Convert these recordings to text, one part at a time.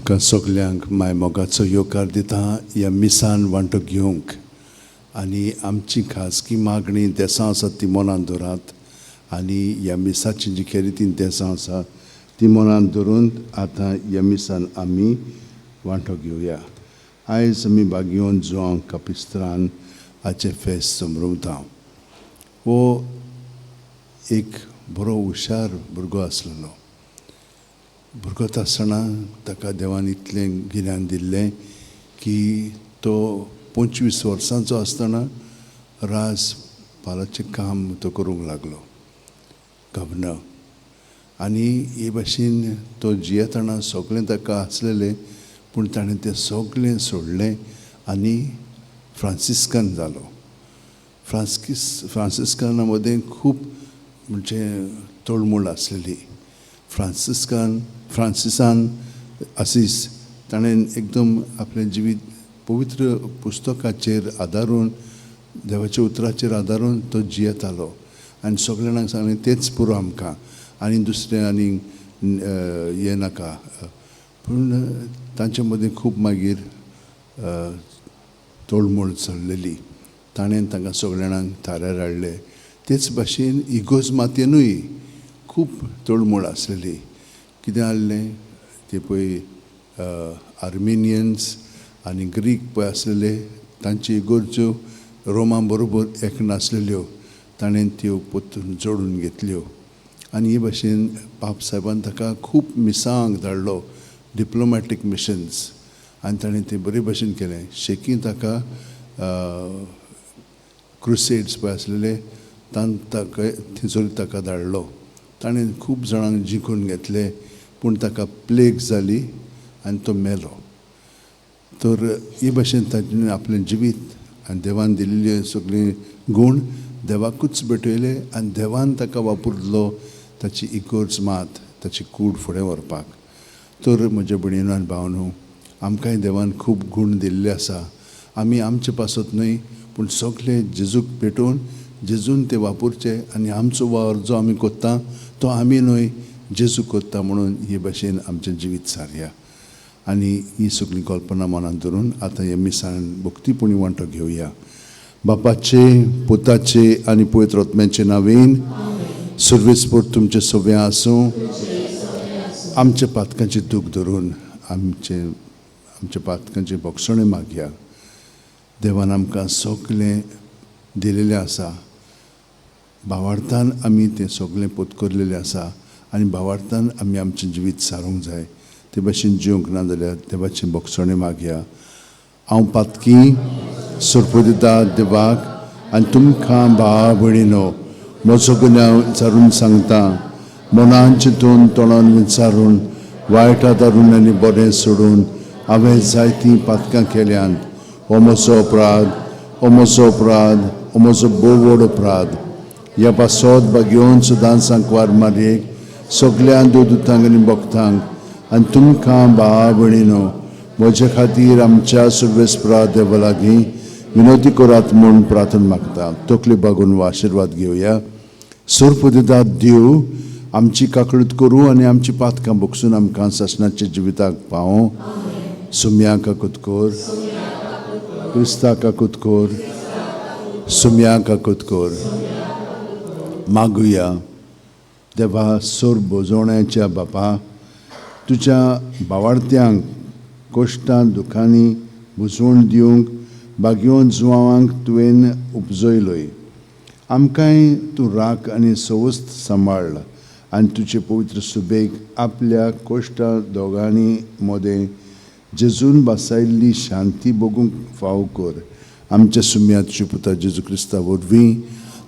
तुमकां सगल्यांक मायमोगाचो येवकार दिता ह्या मिसान वांटो घेवंक आनी आमची खासगी मागणी देसां आसा ती मनान दवरात आनी ह्या मिसाची जी खरी ती देसां आसा ती मनान दवरून आतां ह्या मिसान आमी वांटो घेवया. आयज आमी बागयोन जुवांव कापिस्त्रान हाचें फेस्त समरवता. हो एक बरो हुशार भुरगो आसलेलो. भुरगो आसतना ताका देवान इतलें गिन्यान दिल्लें की तो 25 वर्सांचो आसतना राजपालाचें काम तो करूंक लागलो, गव्हर्नर. आनी हे भाशेन तो जियेतना सगळें ताका आसलेलें, पूण ताणें तें सगळें सोडलें आनी फ्रांसिस्कन जालो. फ्रांसिस्कना मदें खूब म्हणजे तोळमोळ आसलेली. फ्रांसिसान असीस ताणें एकदम आपलें जिवीत पवित्र पुस्तकाचेर आदारून, देवाच्या उतराचेर आदारून तो जियेतालो आनी सगळ्या जाणांक सांगलें तेंच पुरो आमकां आनी दुसरें आनी हें नाका. पूण तांचे मदें खूब मागीर तोळमोळ चल्लेली. ताणें तांकां सगळ्या जाणांक थाऱ्यार हाडलें. तेच भाशेन इगोज मातयेनूय खूब तोळमोळ आसलेली. कितें जाल्लें ते पळय आर्मेनियन्स आनी ग्रीक पळय आसलेले, तांची इगोर्ज्यो रोमा बरोबर एक नासलेल्यो. ताणें त्यो पोत्तून जोडून घेतल्यो आनी हे भाशेन पाप साहेबान ताका खूब मिसांग धाडलो, डिप्लोमॅटीक मिशन्स, आनी ताणें तें बरे भाशेन केलें. शेकी ताका क्रुसेड्स पळय आसलेले थंयसर ताका धाडलो. ताणें खूब जाणांक जिखून घेतले, पूण ताका प्लेग जाली आनी तो मेलो. तर हे भाशेन ताणें आपलें जिवीत आनी देवान दिल्ले सगळे गूण देवाकूच भेटयले आनी देवान ताका वापरलो ताची इगोर्ज मात, ताची कूड फुडें व्हरपाक. तर म्हज्या भयणीनो आनी भावांनो, आमकांय देवान खूब गूण दिल्ले आसा. आमी आमचे पासत न्हय, पूण सगळे जेजूक भेटोवन जेजून ते वापरचे आनी आमचो वावर जो आमी कोत्ता तो आमी न्हय, जेजू कोत्ता म्हणून हे भाशेन आमचें जिवीत सारया. आनी ही सगळी कल्पना मनान धरून आतां हे मिसान भक्तीपणी वांटो घेवया. बापाचे, पुताचे आनी पवित्र आत्म्याचे नांवेन सर्वेस्पर तुमचे सगळें आसूं. आमचे पातकांचे दूख धरून आमचे पातकांचे भक्षणे मागया. देवान आमकां सगळें दिलेलें आसा. भावार्थान आमी तें सगळें पत्करलेलें आसा आनी भावार्थान आमी आमचें जिवीत सारूंक जाय. ते भाशेन जिवंक ना जाल्यार देवाचें भक्षणे मागया. हांव पातकी सोडपो दिता देवाक आनी तुमकां भावा भयणीनो म्हजो गुन्यांव विचारून सांगता. मनान चिंतून तोंडान विचारून वायटा दारून आनी बरें सोडून हांवें जायतीं पातकां केल्यांत. हो म्हजो अपराध, हो म्हजो अपराध, हो म्हजो भोव व्हड अपराध. ह्या पासत बागयोन सुदांत वार मारयेक सगळ्या देवदूतांक आनी भक्तांक आनी तुमकां भावा भयणीनो म्हजे खातीर आमच्या सर्वेस्परा देवा लागीं विनोदी करात म्हूण प्रार्थना मागता. तकली बागून वा आशिर्वाद घेवया. सर्प दिता देव आमची काकळूत करूं आनी आमची पातकां बगसून आमकां सासणाच्या जिविताक पावो. सुम्या काकूत कोर, क्रिस्ता काकूत कोर, सुम्या काकूत कोर. मागुया. देवा सोर बोजोण्याच्या बापा, तुज्या भावार्थ्यांक कोश्टां दुखांनी बुजवण दिवंक बागयोन जुवांक तुवें उपजयलोय. आमकांय तूं राख आनी सवस्त सांबाळ आनी तुजे पवित्र सुबेक आपल्या कोश्टां दोगांनी मदें जेजून बसायल्ली शांती भोगूंक फावो कर. आमच्या सुम्या तुज्या पुता जेजू क्रिस्ता वरवीं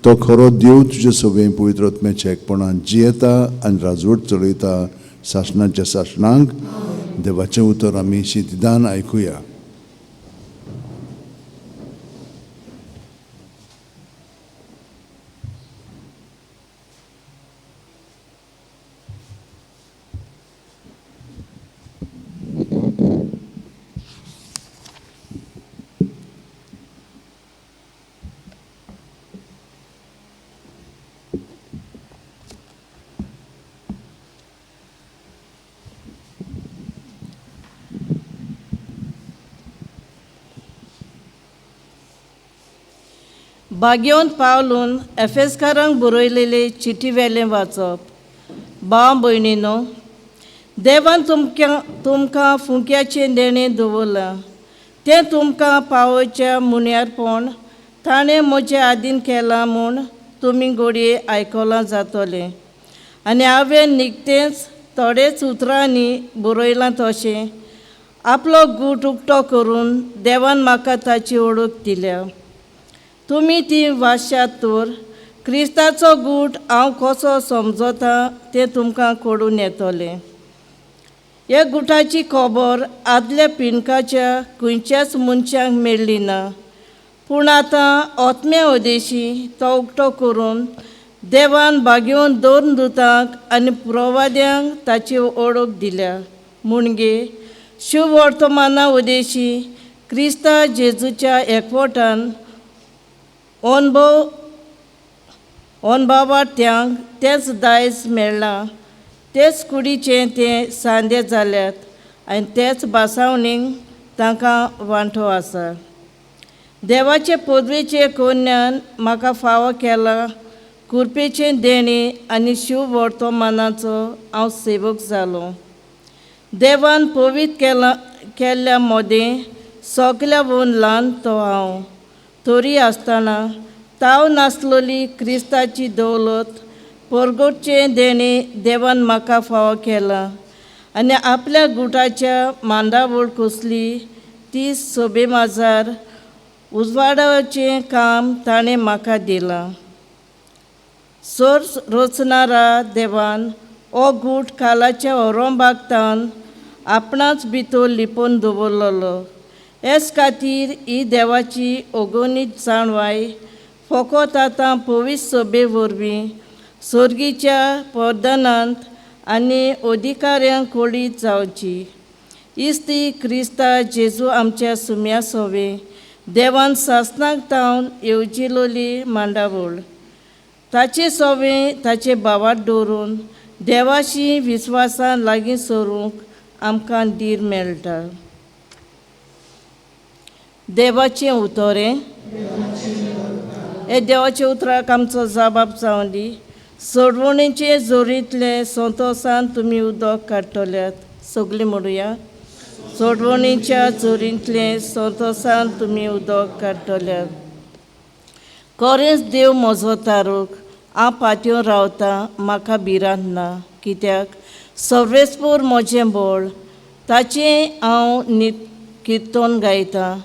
तो खरो देव तुजे सगळें पवित्र आत्म्याच्या एकपणान जियेता आनी राजवट चलयता सासणाच्या सासणांक. देवाचें उतर आमी शितिदान आयकुया. बागेवन पावलून एफेसकारांक बरयलेले चिटी वेलें वाचप. भाव भयणीनो, देवान तुमकां फुंक्याचें देणें दवरलां. तें तुमकां पावोवच्या मुण्यारपण ताणें म्हजे आदीन केलां म्हूण तुमी घोडये आयकलां जातलें. आनी हांवें निकतेंच थोडेच उतरांनी बरयलां तशें आपलो गूट उक्तो करून देवान म्हाका ताची ओळख दिल्या. तुमी ती वाचशात तर क्रिस्ताचो गूट हांव कसो समजतां तें तुमकां कळून येतलें. ह्या गुटाची खबर आदल्या पिणकाच्या खंयच्याच मनशांक मेळ्ळी ना. पूण आतां ओतम्या अदेशी तो उक्तो करून देवान बागेवन दोन दुतांक आनी प्रवाद्यांक ताची ओळख दिल्या. म्हणजे शुभ वर्तमाना उदेशी क्रिस्ता जेजूच्या एकवटान अणभवार्थ्यांक तेंच दायज मेळ्ळां, तेच कुडीचें तें सांदे जाल्यात आनी तेच बासावणेक तांकां वांटो आसा. देवाचे पदवेचे कन्यान म्हाका फावो केला कृपेचें देणें आनी शुभ वर्तमानाचो हांव सेवक जालो. देवान पवित्र केल्ल्या मोदें सगल्या वन ल्हान तो हांव. तरी आसतना ताव नासलोली क्रिस्ताची दौलत परगटचें देणें देवान म्हाका फावो केलां आनी आपल्या गुटाच्या मांडावळ कसली ती सोबेमाजार उजवाडाचें काम ताणें म्हाका दिलां. सोर्स रचणारा देवान हो गूट कालाच्या औरंगाबादान आपणाच भितर लिपोवन दवरलेलो. हेच खातीर ही देवाची अगणित जाणवाय फकत आतां पवित्र सभे वरवीं सर्गीच्या पदानांत आनी अधिकाऱ्यांक कळीत जावची. इस्ती क्रिस्ता जेजू आमच्या सुम्या सोवे देवान सासणाक तावन येवजिलोली मांडावळ. ताचे सोवे ताचे भावात दवरून देवाशी विस्वासान लागीं सरूंक आमकां धीर मेळटा. देवाचें उतोरें. हे देवाच्या उतराक आमचो जबाब जावन दी. सोडवणेचे जोरींतले संतोशान तुमी उदक काडटल्यात. सगळीं म्हणुया. सोडवणेच्या जोरींतले संतोशान तुमी उदक काडटल्यात. खरेंच देव म्हजो तारूक, हांव पातयेवन रावतां, म्हाका भिरांत ना. कित्याक सर्वेस्पर म्हजें बळ, ताचें हांव किर्तन गायतां.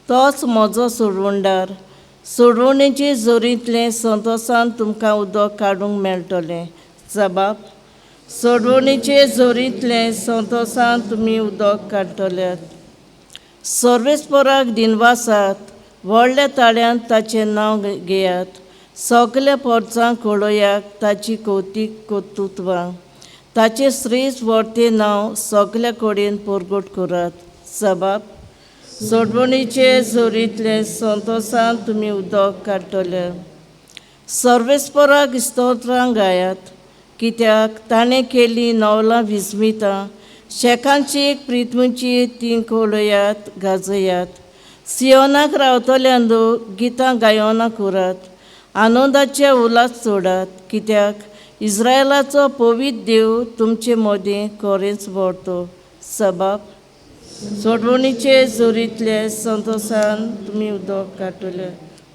तोच म्हजो सोडवणदार. सोडवणेचे जोरींतले संतोशान तुमकां उदक काडूंक मेळटलें. जबाब. सोडवणेचे जोरींतले संतोशान तुमी उदक काडटल्यात. सर्वेस्पराक दिनवासात व्हडल्या ताळ्यान ताचें नांव घेयात. सगल्या परचांक कळयात ताची कौतीक कर्तुत्वां. ताचें श्रेश्ठ वर्तें नांव सगल्या कडेन परगट करात. जबाब. सोडवणेचे जोरींतले संतोशान तुमी उदक काडटले. सर्वेस्पराक स्तोत्रां गायात, कित्याक ताणें केली नवलां विस्मितां. शेकांची प्रितमेची तीं कळयात, गाजयात. सियोनाक रावतल्यांदो गितां गायना करात. आनंदाचे उलास सोडात, कित्याक इस्रायलाचो पवित्र देव तुमचे मदें खरेंच व्हरतो. जबाब. सोडवणेचे जोरींतले संतोशान तुमी उदक काडटले.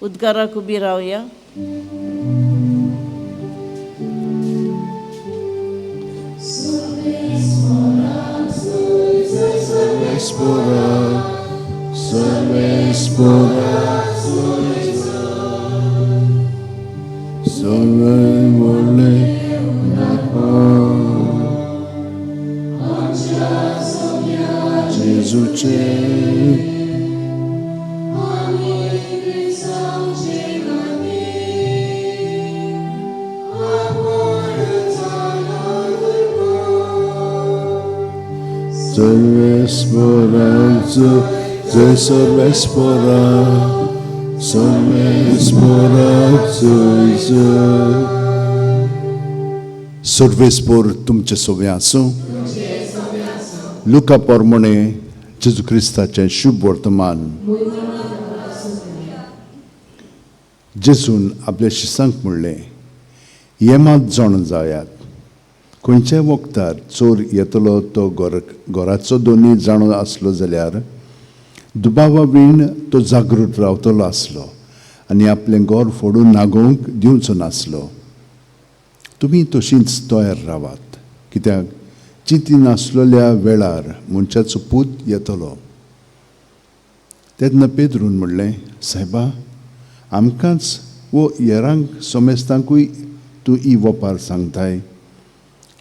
उद्गाराक उबी रावया. सर्वेस्पोर तुमचे सोबे आसूं. लुका पोरमोणे जेजू क्रिस्ताचें शुभ वर्तमान. जेजून आपल्या शिसांक म्हणलें, हे मात जाण जायात. खंयच्याय वखदार चोर येतलो तो घराचो दोनी जाणो आसलो जाल्यार दुबावा वेळीन तो जागृत रावतलो आसलो आनी आपलें घर फोडून नागोवंक दिवचो नासलो. तुमी तशींच तयार रावात, कित्याक चिंती नासलेल्या वेळार मनशाचो पूत येतलो. तेन्ना पेद्रून म्हणलें, सायबा, आमकांच वो हेरांक सोमेस्तांकूय तूं ही वपार सांगताय.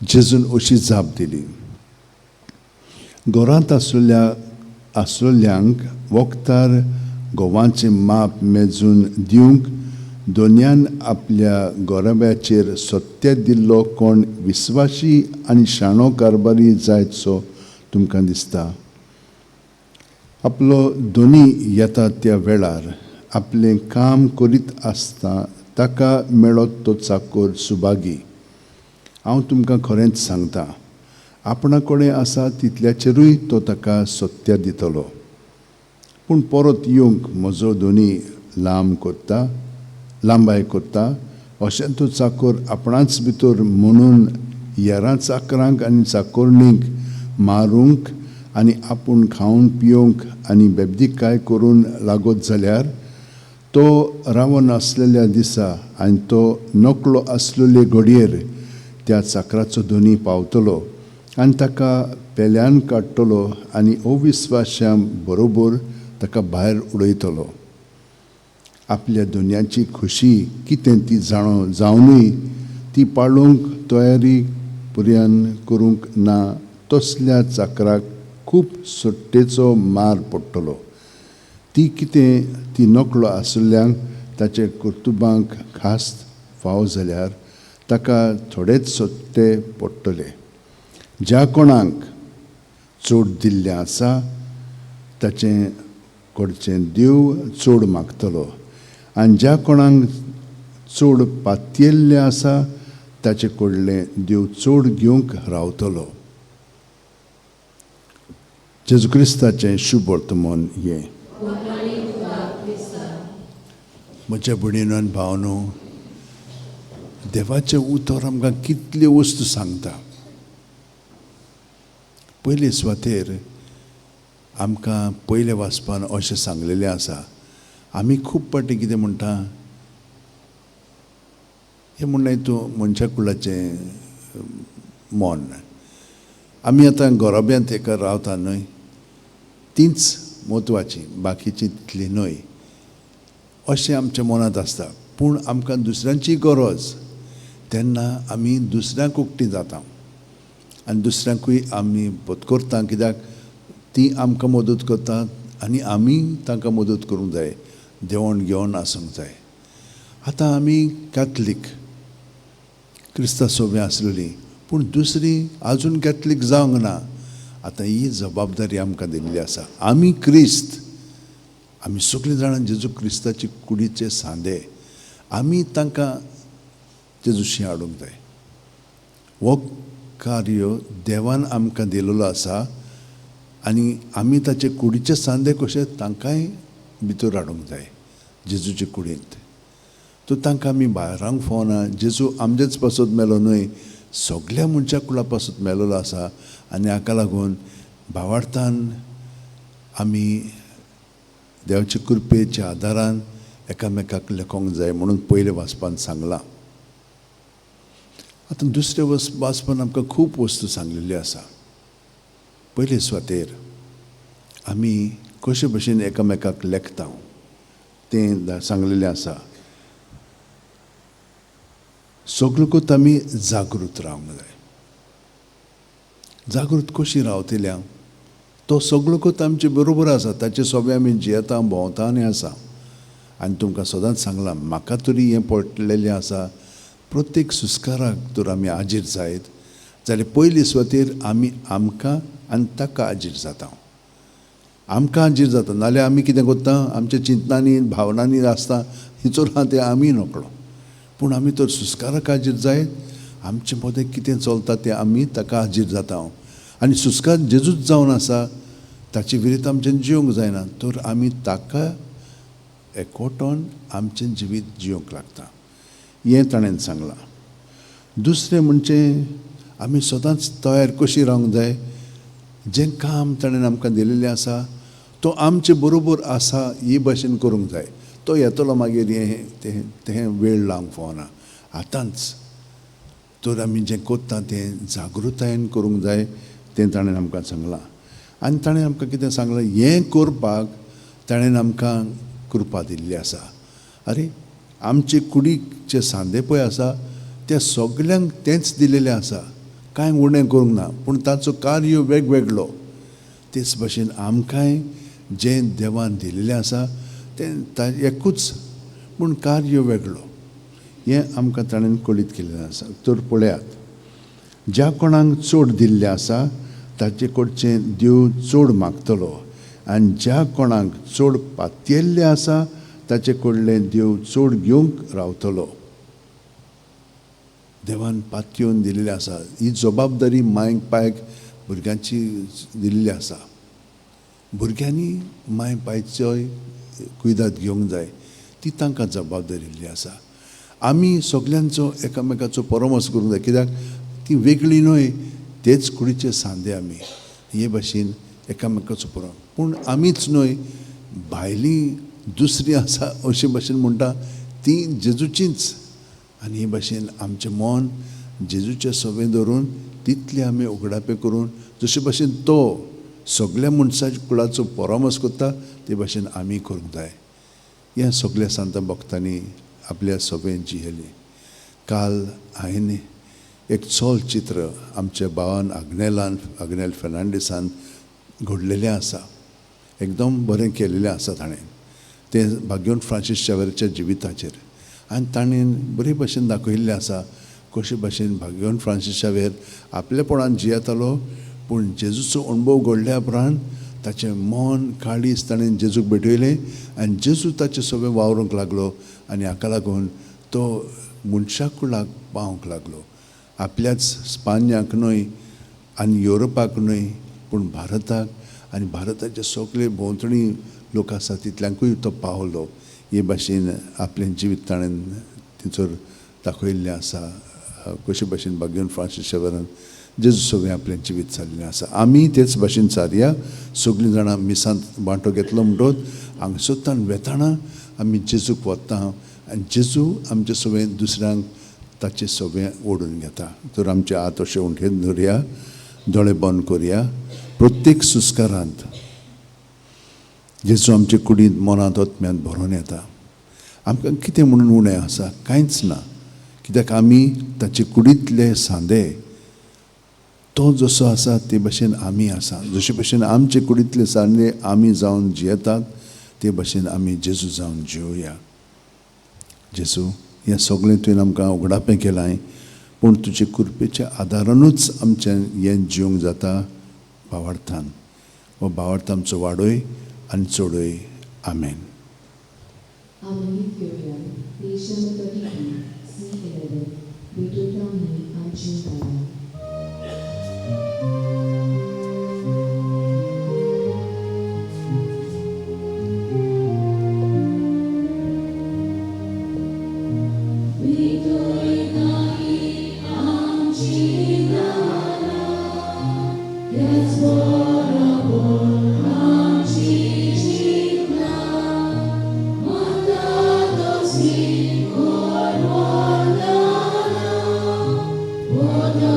जेजून अशी जाप दिली, घरांत आसलेल्यांक वखदार गोवांचें माप मेजून दिवंक दोनयान आपल्या गोरब्याचेर सत्य दिल्लो कोण विस्वासी आनी शाणो कारभारी जायतसो तुमकां दिसता. आपलो दोनी येता त्या वेळार आपलें काम करीत आसता ताका मेळत तो चाकर सुभागी. हांव तुमकां खरेंच सांगता, आपणा कडेन आसा तितल्याचेरूय तो ताका सत्य दितलो. पूण परत येवंक म्हजो दोनी लांबाय करता अशें तो चाकर आपणाच भितर म्हणून हेरां चाकरांक आनी चाकोरणींक मारूंक आनी आपूण खावन पिवंक आनी बेबदीकाय करून लागत जाल्यार तो रावून आसलेल्या दिसा आनी तो नकळो आसलेले घडयेर त्या चाकराचो दोनी पावतलो आनी ताका पेल्यान काडटलो आनी अविस्वाश्यां बरोबर ताका भायर उडयतलो. आपल्या दोनयाची खुशी कितें ती जावनूय ती पाळूंक तयारी पर्यान करूंक ना तसल्या चाकराक खूब सुट्टेचो मार पडटलो. ती कितें ती नकळो आसल्यांक ताचे कर्तुबांक खास फाव जाल्यार ताका थोडेच सोट्टे पडटले. ज्या कोणाक चड दिल्लें आसा ताचें कडचें देव चड मागतलो आनी ज्या कोणाक चड पातयेल्लें आसा ताचे कडलें देव चड घेवंक रावतलो. जेजू क्रिस्ताचें शुभ वर्तमान हें. म्हज्या भयणीनो आनी भावनो, देवाचें उतर आमकां कितल्यो वस्तू सांगता. पयले सुवातेर आमकां पयले वाचपान अशें सांगलेलें आसा. आमी खूब पाटी कितें म्हणटा, हें म्हणल्यार तूं मनशा कुळाचें मन. आमी आतां गोरोब्यांत एका रावता न्हय, तीच म्हत्वाची, बाकीची तितली न्हय अशें आमच्या मनांत आसता. पूण आमकां दुसऱ्यांची गरज तेन्ना आमी दुसऱ्यांक उक्ती जाता आनी दुसऱ्यांकूय आमी पत्करता, कित्याक ती आमकां मदत करतात आनी आमी तांकां मदत करूंक जाय, देंवोन घेवन आसूंक जाय. आतां आमी कॅथलीक क्रिस्तांव सभे आसलेली, पूण दुसरी आजून कॅथलीक जावंक ना. आतां ही जबाबदारी आमकां दिल्ली आसा. आमी क्रिस्त, आमी सगळीं जाणां जेजू क्रिस्ताची कुडीचे सांदे, आमी तांकां जेजूशी हाडूंक जाय. हो कार्य देवान आमकां दिलेलो आसा आनी आमी ताचे कुडीचे सांदे कशे तांकांय भितर हाडूंक जाय जेजूचे कुडींत. तो तांकां आमी भायरांक फावना. जेजू आमचेच पासत मेलो न्हय, सगळ्या मनशा कुळा पासत मेलोलो आसा आनी हाका लागून भावार्थान आमी देवाचे कृपेच्या आदारान एकामेकाक लेखोंक जाय म्हणून पयले वाचपान सांगलां. आतां दुसरे वाचपान आमकां खूब वस्तू सांगलेली आसा. पयले सुवातेर आमी कशे भशेन एकामेकाक लेखता तें सांगलेलें आसा. सगळ्योच आमी जागृत रावंक जाय. जागृत कशी रावतल्या? तो सगळ्योच आमचे बरोबर आसा, ताचे सोबे आमी जियेता, भोंवता आनी आसा. आनी तुमकां सदांच सांगलां, म्हाका तरी हें पडलेलें आसा, प्रत्येक सुस्काराक तर आमी हाजीर जायत जाल्यार पयली सुवातेर आमी आमकां आनी ताका हाजीर जाता. आमकां हाजीर जाता नाल्यार आमी कितें करता, आमच्या चिंतनांनी भावनांनी आसता हिचोर आहा तें आमी नकळो. पूण आमी तर सुस्काराक हाजीर जायत, आमचे मदें कितें चलता तें आमी ताका हाजीर जाता. आनी सुस्कार जेजूच जावन आसा, ताचे विरीत आमच्यान जिवंक जायना, तर आमी ताका एकवटोन आमचें जिवीत जिवंक लागता हें ताणें सांगलां. दुसरें म्हणजे आमी सदांच तयार कशी रावंक जाय. जें काम ताणें आमकां दिलेलें आसा तो आमचे बरोबर आसा ही भाशेन करूंक जाय. तो येतलो मागीर तें वेळ लावंक फावना. आतांच तर आमी जें कोत्ता तें जागृतायेन करूंक जाय तें ताणें आमकां सांगलां. आनी ताणें आमकां कितें सांगलां, हें करपाक ताणें आमकां कृपा दिल्ली आसा. अरे आमचे कुडीचे सांदे पळय आसा त्या सगल्यांक तेंच दिलेलें आसा, कांय उणें करूंक ना. पूण ताचो कार्य वेगवेगळो. तेच भाशेन आमकांय जें देवान दिलेलें आसा तें एकूच पूण कार्य वेगळो. हें आमकां ताणें कळीत केल्लें आसा. तर पळयात, ज्या कोणाक चड दिल्लें आसा ताचे कडचें देव चड मागतलो, आनी ज्या कोणाक चड पातयेल्लें आसा ताचे कडलें देव चड घेवंक रावतलो. देवान पातयेवन दिल्लें आसा. ही जबाबदारी मांयक पायक भुरग्यांची दिल्ली आसा. भुरग्यांनी मांय पायचोय कुयदाद घेवंक जाय, ती तांकां जबाबदारी दिल्ली आसा. आमी सगल्यांचो एकामेकाचो परमस करूंक जाय, कित्याक ती वेगळी न्हय, तेच कुडीचे सांदे आमी. हे भाशेन एकामेकाचो परम. पूण आमीच न्हय, भायलीं दुसरीं आसा अशे भाशेन म्हणटा ती जेजूचींच. आनी हे भाशेन आमचें मन जेजूचे सवे धरून तितले आमी उगडापे करून जशे भाशेन तो सगल्या मनशाच्या कुळाचो परमस करता ते भाशेन आमी करूंक जाय. हें सगल्या सांत भक्तांनी आपल्या सभेन जियेलें. काल हांवें एक चोल चित्र आमच्या भावान आग्नेल फेर्नांडीसान घडलेलें आसा. एकदम बरें केलेलें आसा ताणें. तें भाग्यवन फ्रांसीस शावेराच्या जिविताचेर. आनी ताणें बरे भाशेन दाखयिल्लें आसा कशे भाशेन भाग्यवन फ्रांसीस शावेर आपलेपणान जियेतालो, पूण जेजूचो अणभव घडल्या उपरांत ताचें मन काळीज ताणें जेजूक भेटयलें आनी जेजू ताचे सगळें वावरूंक लागलो. आनी हाका लागून तो मनशाक कुळाक पावंक लागलो. आपल्याच स्पान्याक न्हय आनी युरोपाक न्हय, पूण भारताक आनी भारताचे सगळे भोंवतणी लोक आसा तितल्यांकूय तो पावलो. हे भाशेन आपलें जिवीत ताणें थंयसर दाखयिल्लें आसा. कशे भाशेन भाग्यवन फ्रांसीस शावेरान जेजू सगळें आपलें जिवीत जाल्लें आसा. आमी तेच भाशेन सारया. सगळीं जाणां मिसांत वांटो घेतलो म्हणटच हांगसरल्यान वेताना आमी जेजूक वता आनी जेजू आमचे सगळें दुसऱ्यांक ताचें सगळें ओडून घेता. तर आमचे हात अशें उंठेन धरया, दोळे बंद करया. प्रत्येक सुस्कारांत जेजू आमचे कुडींत मनांत आत्म्यांत भरोन येता. आमकां कितें म्हणून उणें आसा? कांयच ना. कित्याक आमी ताचे कुडींतले सांदे. तो जसो आसा ते भाशेन आमी आसा. जशे भाशेन आमचे कुडींतले सांदे आमी जावन जियेतात ते भाशेन आमी जेजू जावन जिवया. जेजू, हें सगळें तुवें आमकां उगडापें केलां, पूण तुजे कृपेच्या आदारानूच आमचें हें जिवंक जाता भावार्थान. हो भावार्थ आमचो वाडय आनी चडय. आमेन. Oh,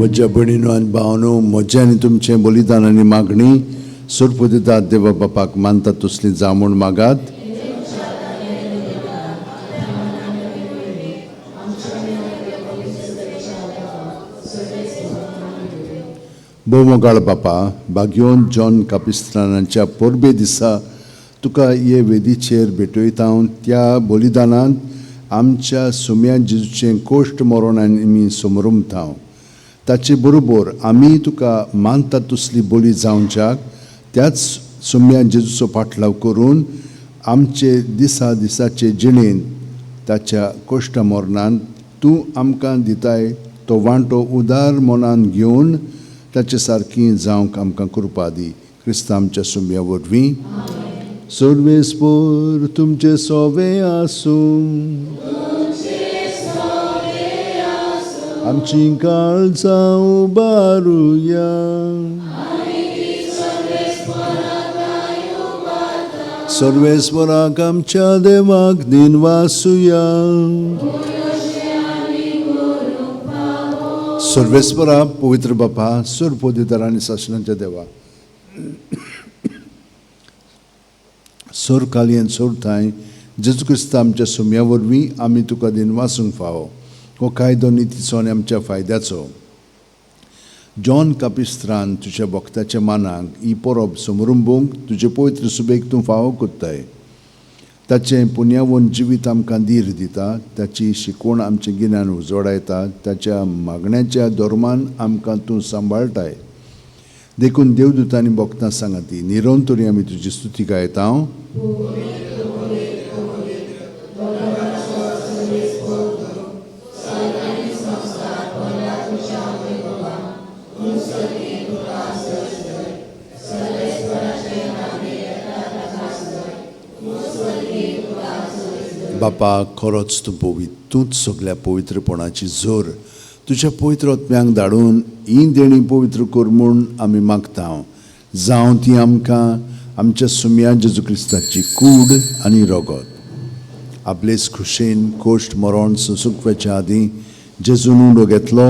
म्हज्या भयणीनो आनी भावनो, म्हजें आनी तुमचें बलिदान आनी मागणी सुरपू दितात देवा बापाक मानतात तसली जावं म्हूण मागात. भोव मोगाळ बापा, बागयोन जॉन कापिस्तानाच्या परबे दिसा तुका हे वेदीचेर भेटयता. त्या बलिदानांत आमच्या सुम्या जेजूचें कोश्ट मरण आमी समरुमता. ताचे बरोबर आमी तुका मानतात तसली बली जावच्याक त्याच सुम्या जेजूचो पाटलाव करून आमचे दिसा दिसाचे जिणेंत ताच्या कोश्ट मरणांत तूं आमकां दिताय तो वांटो उदार मनान घेवन ताचे सारकी जावंक आमकां कृपा दी. क्रिस्त आमच्या सुम्या वरवीं. सर्वेस्पर तुमचे सोवे आसूं, आमची काळजां उबारुया. सर्वेस्पराक आमच्या देवाक दिन वासुया. सर्वेस्परा पवित्र बापा, सुरपोदितार आनी शासनाच्या देवा, सोर कालयेन सोर थाय जेजू क्रिस्त आमच्या सुम्या वरवीं आमी तुका दिन वासूंक फावो. हो कायदो नितीचो आनी आमच्या फायद्याचो. जॉन कापिस्त्रान तुज्या भक्ताच्या मानाक ही परब समरुंबूंक तुजे पवित्र सुबेक तूं फावो कोत्ताय. ताचें पुण्यावन जिवीत आमकां धीर दिता. ताची शिकवण आमचें गिन्यान उजवाडायता. ताच्या मागण्याच्या धर्मान आमकां तूं सांबाळटाय. देखून देवदूतांनी भक्तां सांगाती निरंतरी आमी तुजी स्तुती गायता. बापा, खरोच तूं पवित्र, तूंच सगळ्या पवित्रपणाची जोर तुज्या पवित्र आत्म्यांक धाडून ही देणी पवित्र कर म्हूण आमी मागता. जावं ती आमकां आमच्या सुम्या जेजू क्रिस्ताची कूड आनी रगत. आपलेच खुशेन कोश्ट मरण सुसुकवेच्या आदीं जेजून उंडो घेतलो,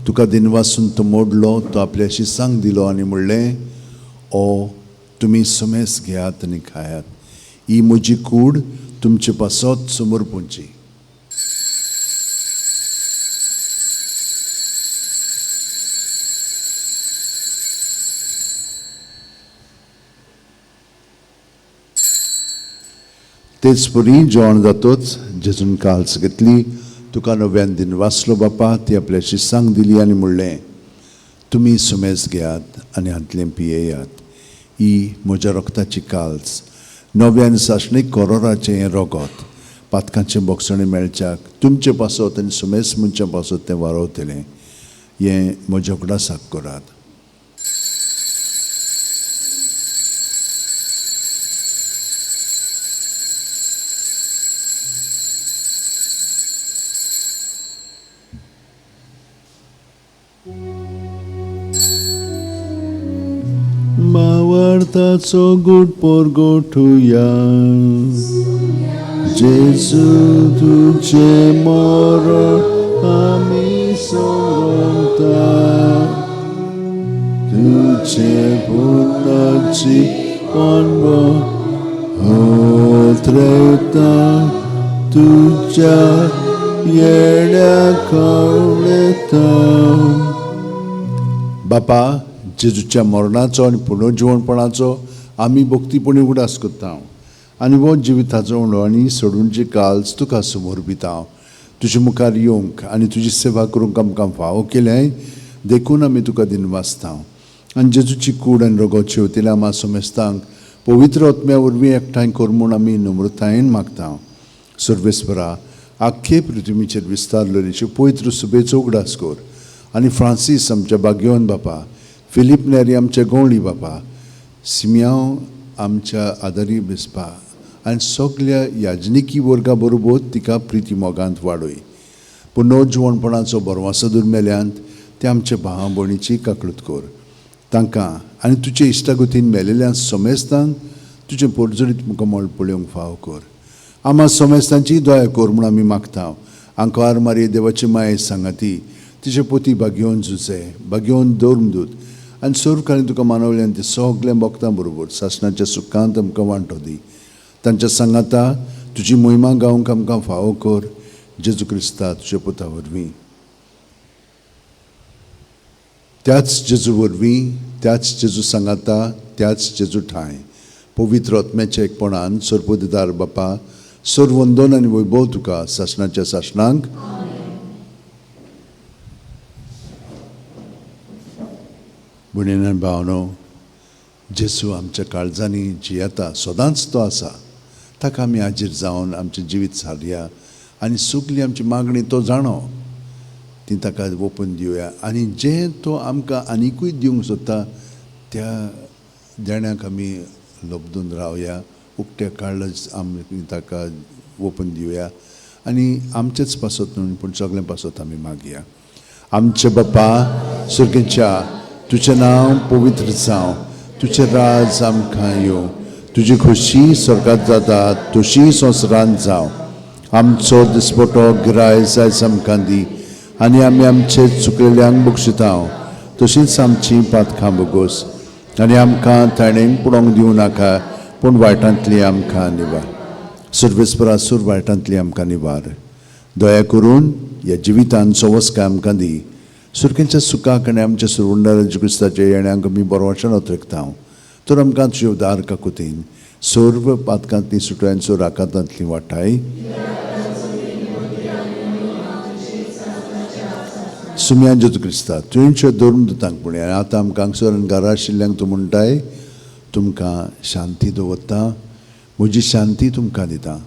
तुका दिनवासून तो मोडलो, तो आपल्याशी सांग दिलो आनी म्हणलें, ओ तुमी समेस घेयात आनी खायात. ही म्हजी कूड तुमचे पासत समोर पोंची. तेच परी जेवण जातोच जेजून काल्स घेतली, तुका नव्यान दिन वाचलो बापा, ती आपल्याशी सांग दिली आनी म्हणलें, तुमी सुमेज घेयात आनी हातलें पियेयात. ही म्हज्या रक्ताची काल्स, नव्यान साशणीक कोरोराचें हें रगत, पातकांचें बोगसणें मेळच्याक तुमचे पासत आनी सुमेस मनच्या पासत तें वारोवतलें. हें म्हज्या उगडासाक करात. मावार्थाचो गूट परगोठुया. जेजू तुझे मरण आमी सोरता, तुझे पुन्नाची पणवो होत रेवता. तुझ्या येड्या कवळेता. बापा, जेजूच्या मरणाचो आनी पुनर्जिवणपणाचो आमी भक्तीपणी उडास करता आनी हो जिविताचो उणो आनी सोडूनची काल्स तुका समोर भिता. तुजे मुखार येवंक आनी तुजी सेवा करूंक आमकां फावो केलें देखून आमी तुका दिन वाचता. आनी जेजूची कूड आनी रगत शेवतिल्या आमा समेस्तांक पवित्र आत्म्या वरवीं एकठांय कर म्हूण आमी नम्रतायेन मागता. सर्वेस्परा, आख्खे पृथ्वीचेर विस्तारलेली पवित्र सुबेचो उगडास कर. आनी फ्रांसीस आमच्या बागयोन बापा, फिलीप नेरी आमच्या गवळी बापा, सिमियांव आमच्या आदारी बेसपा आनी सगळ्या याजनिकी वर्गा बरोबर तिका प्रिती मोगांत वाडय. पुनर्जिवणपणाचो बरवासो दुर्मेल्यांत ते आमच्या भावा भयणीची काकळूत कर. तांकां आनी तुजे इश्टागतीन मेलेल्या समेस्तांक तुजें परजडीत मुखामळ पळोवंक फाव कर. आमा समेस्तांची दया कर म्हूण आमी मागता. आंकार मारी देवाची माये सांगाती तिचे पोती बागेवन झुजे बागेवन दवरून दूत आनी सर्व काळी तुका मानवले आनी ते सगळे भक्तां बरोबर सासणाच्या सुखांत आमकां वांटो दी तांच्या सांगाता तुजी मोहिमा गावंक आमकां फावो कर जेजू क्रिस्ता तुज्या पुता वरवीं त्याच जेजू वरवीं त्याच जेजू सांगाता त्याच जेजू ठांय पवित्र आत्म्याच्या एकपणान सर्वोदिदार बापा सर्व वंदन आनी वैभव तुका सासणाच्या सासणांक भयणीन आनी भावनो जेजू आमच्या काळजांनी जियेता सदांच तो आसा ताका आमी हाजीर जावन आमचें जिवीत सारया आनी सगली आमची मागणी तो जाणो ती ताका ओपून दिवया आनी जें तो आमकां आनिकूय दिवंक सोदता त्या देण्याक आमी लबदून रावया उक्त्या काळज आमी ताका ओपून दिवया आनी आमचेच पासत न्हू पूण सगळें पासत आमी मागया आमचे बापा सुर्गेच्या तुजें नांव पवित्र जावं तुजें राज आमकां येवं तुजी खोशी स्वर्गांत जाता तशी संवसारांत जावं आमचो दिसपटो गिराय आयज आमकां दी आनी आमी आमचे चुकलेल्यांक बक्षितांव तशीच आमची पातकां बगोस आनी आमकां ताणेंक पडोवंक दिवं नाका पूण वायटांतली आमकां निवार सर्वेस्परासूर वायटांतली आमकां निवार दया करून ह्या जिवितांत सवस्काय आमकां दी सुरकेच्या सुखाक आनी आमच्या सुरवंडा क्रिस्ताच्या येण्याक आमी बरोवचें नोतरेकता तर आमकां तुजे उदार काकुतीन सर्व पातकांतली सुटयांचो राकांतांतली वाटाय सुम्यान जेजू क्रिस्ता तुवेंच्यो धर्म दितांक पुणे आनी आतां आमकां हांगसर घरा आशिल्ल्यांक तूं म्हणटाय तुमकां शांती दवरता म्हजी शांती तुमकां दिता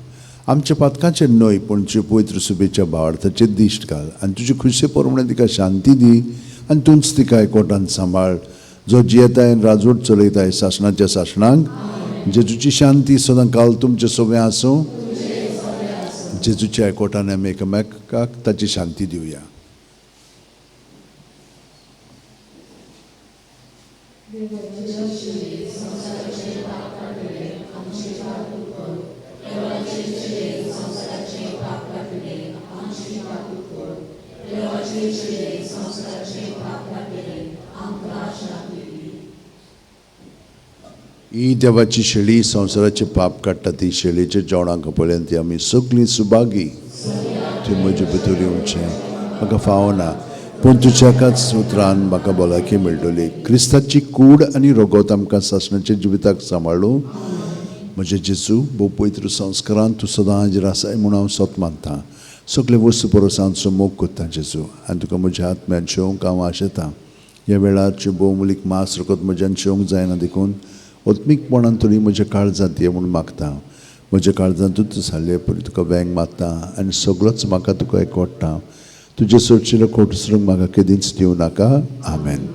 आमच्या पातकांचेर न्हय पूण तुजे पवित्र सुबेच्या भावार्थाचेर दिश्ट घाल आनी तुजे खुशे प्रमाणे तिका शांती दी आनी तूंच तिका एकवटान सांबाळ जो जियेताय आनी राजवट चलयताय सासणाच्या सासणांक जेजूची शांती सदां काल तुमचे सोबे आसूं जेजूच्या एकवटान आमी एकामेकाक ताची शांती दिवया ही देवाची शेळी संवसाराचे पाप काडटा ती शेळीच्या जेवणाक आपल्यान ती आमी सगळीं सुभागी ती म्हजे भितर येवचें म्हाका फावो ना पूण तुज्याच उतरान म्हाका भलायकी मेळटली क्रिस्ताची कूड आनी रगत आमकां सासणाच्या जिविताक सांबाळूं म्हजे जेजू भोव पवित्र संस्कारांत तूं सदां हाजीर आसाय म्हूण हांव सत मानतां सगळे वस्तू परसांचो मोग कोत्ता जेजू आनी तुका म्हज्या आत्म्यान शेवंक हांव आशेतां ह्या वेळार भोवमुलीक मास रगत म्हज्यान शेवंक जायना देखून ओत्मीकपणान तरी म्हज्या काळजांत ये म्हूण मागतां म्हज्या काळजांतूच जाल्ले परी तुका वेंग मारता आनी सगळोच म्हाका तुका एकवडटा तुजे सोडशिल्लो खोटसरूंक म्हाका केदींच दिवं नाका आमेन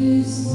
Yes,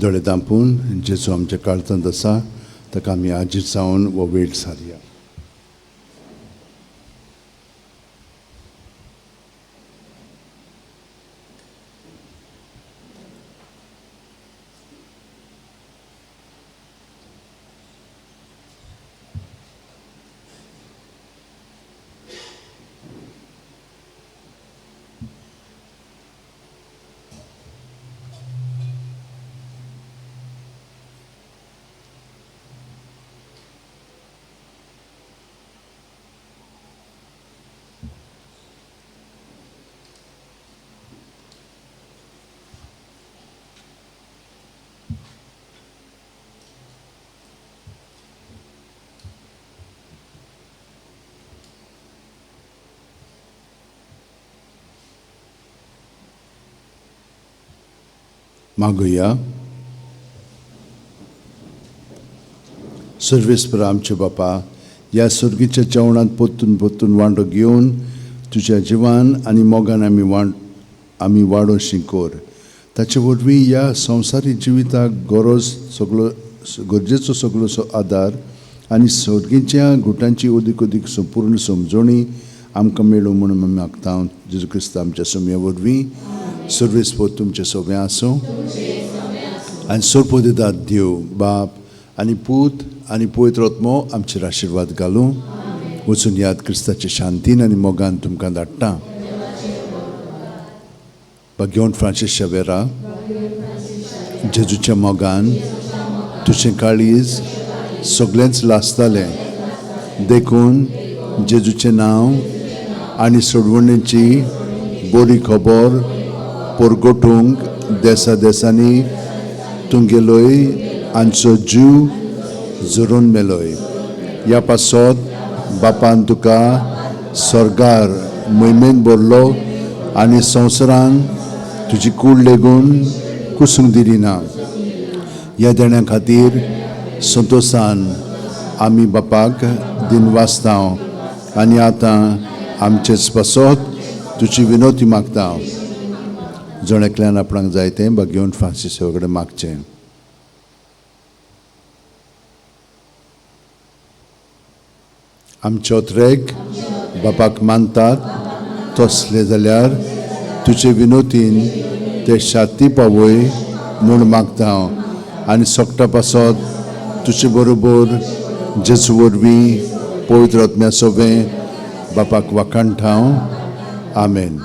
दोळे धांपून जेजू आमच्या काळजांत आसा ताका आमी आजीर जावन वो वेळ सारया. मागुया. सर्वेस्पर आमचे बापा, ह्या सर्गीच्या जेवणांत पोत्तून पोत्तून वांटो घेवन तुज्या जिवान आनी मोगान आमी वाडो शिंकोर. ताचे वरवीं ह्या संवसारी जिविताक गरजेचो सगळोसो आदार आनी सर्गीच्या गुटांची अदीक अदीक संपूर्ण समजणी आमकां मेळूं म्हणून आमी मागता. जेजू क्रिस्त आमच्या सोम्या वरवीं सर्वेस्पर तुमचे सोबे आसूं आनी सोर्पो दितात देव बाप आनी पूत आनी पवित्र आत्मो आमचेर आशिर्वाद घालूं. वचून याद क्रिस्ताचे शांतीन आनी मोगान तुमकां धाडटा. भाग्यवन फ्रांसीस शावेरा, जेजूच्या मोगान तुजें काळीज सगळेंच लासतालें देखून जेजूचें नांव आनी सोडवणेची बरी खबर परगटूंक देसा देसांनी तुंगेलोय आमचो जीव जोरून मेलोय. ह्या पासत बापान तुका स्वर्गार मोहिमेन भरलो आनी संवसारान तुजी कूड लेगून कुसूंक दिली ना. ह्या देण्या खातीर संतोशान आमी बापाक दिन वाचतां आनी आतां आमचेच पासत तुजी विनोती मागता. जण एकल्यान आपणाक जाय तें भाग्यवन फ्रांसीस कडेन मागचें. आमचे ओत्रेक बापाक मानतात तसले जाल्यार तुजे विनोतीन ते शांती पावय म्हूण मागता आनी सोगटा पासत तुजे बरोबर जेजू वरवीं पवित्र आत्म्या सोबे बापाक वाखाणटा. आमेन.